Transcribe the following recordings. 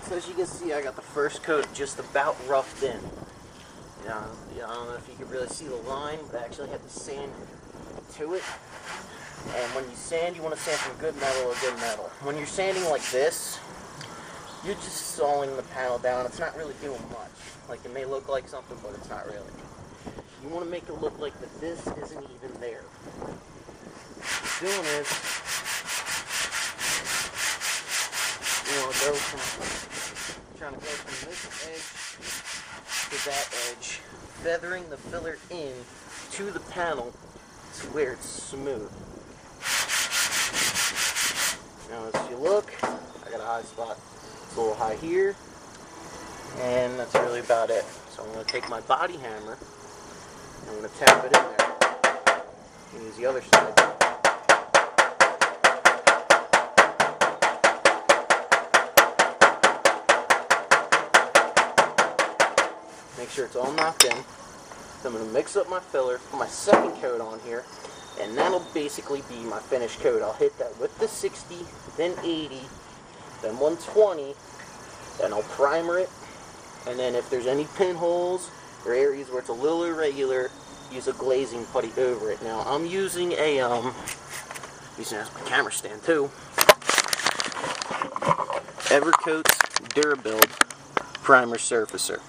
So as you can see, I got the first coat just about roughed in. I don't know if you can really see the line, but I actually had to sand to it. And when you sand, you want to sand from good metal or good metal. When you're sanding like this, you're just sawing the panel down. It's not really doing much. Like, it may look like something, but it's not really. You want to make it look like that this isn't even there. What you're doing is, you want to go from, trying to go from this edge to that edge, feathering the filler in to the panel to where it's smooth. Now as you look, I got a high spot. It's a little high here, and that's really about it. So I'm going to take my body hammer, and I'm going to tap it in there, and use the other side. Make sure it's all knocked in. Then I'm going to mix up my filler, put my second coat on here, and that'll basically be my finished coat. I'll hit that with the 60, then 80, then 120, then I'll primer it, and then if there's any pinholes or areas where it's a little irregular, use a glazing putty over it. Now I'm using a using it as my camera stand too. Evercoat's Durabuild Primer Surfacer.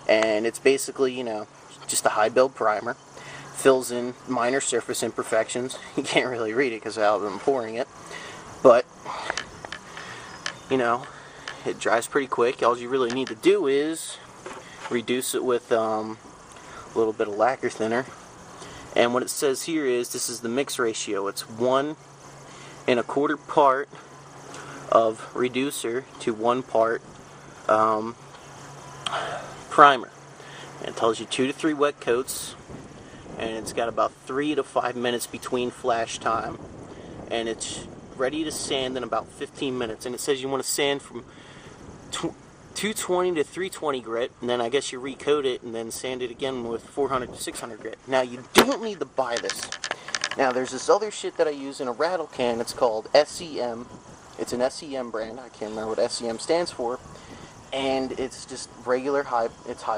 And it's basically, you know, just a high build primer. Fills in minor surface imperfections. You can't really read it because I've been pouring it. But, you know, it dries pretty quick. All you really need to do is reduce it with a little bit of lacquer thinner. And what it says here is, this is the mix ratio. It's 1 1/4 part of reducer to 1 part primer. And it tells you 2 to 3 wet coats, and it's got about 3 to 5 minutes between flash time, and it's ready to sand in about 15 minutes. And it says you want to sand from 220 to 320 grit, and then I guess you recoat it and then sand it again with 400 to 600 grit. Now you don't need to buy this. Now there's this other shit that I use in a rattle can. It's called SEM. It's an SEM brand. I can't remember what SEM stands for. And it's just regular high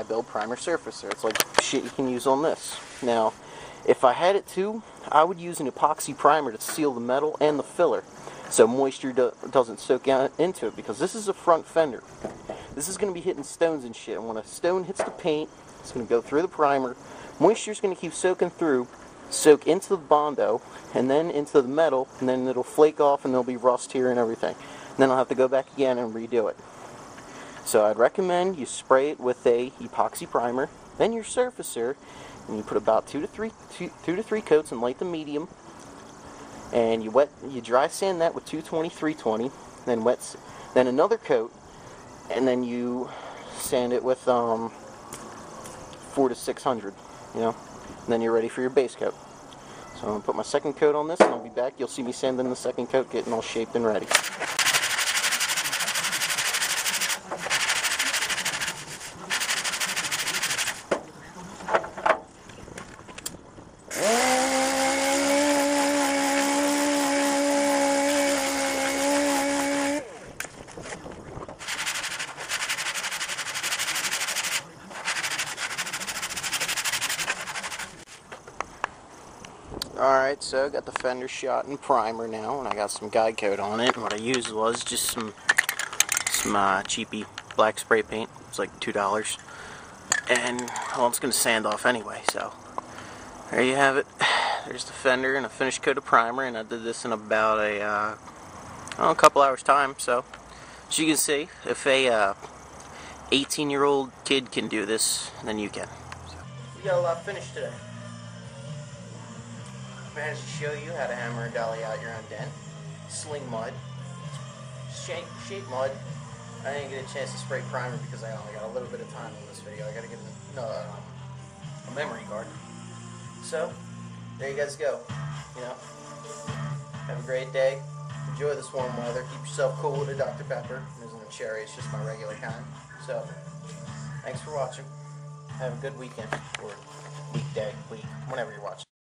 build primer surfacer. It's like shit you can use on this. Now, if I had it too, I would use an epoxy primer to seal the metal and the filler, so moisture doesn't soak into it, because this is a front fender. This is going to be hitting stones and shit, and when a stone hits the paint, it's going to go through the primer. Moisture's going to keep soaking through, soak into the Bondo, and then into the metal, and then it'll flake off and there'll be rust here and everything. And then I'll have to go back again and redo it. So I'd recommend you spray it with a epoxy primer, then your surfacer, and you put about 2 to 3 coats in light to medium, and you dry sand that with 220, 320, then another coat, and then you sand it with 4 to 600, you know, and then you're ready for your base coat. So I'm gonna put my second coat on this, and I'll be back. You'll see me sanding the second coat, getting all shaped and ready. Alright, so I got the fender shot and primer now, and I got some guide coat on it. And what I used was just some cheapy black spray paint. It's like $2. And, well, it's going to sand off anyway, so there you have it. There's the fender and a finished coat of primer, and I did this in about a couple hours time. So, as you can see, if a 18-year-old kid can do this, then you can. So, we got a lot finished today. Managed to show you how to hammer a dolly out your own dent, sling mud, shape mud. I didn't get a chance to spray primer because I only got a little bit of time in this video. I got to get a memory card. So there you guys go. You know, have a great day. Enjoy this warm weather. Keep yourself cool with a Dr. Pepper. It isn't a cherry; it's just my regular kind. So thanks for watching. Have a good weekend or weekday, week, whenever you're watching.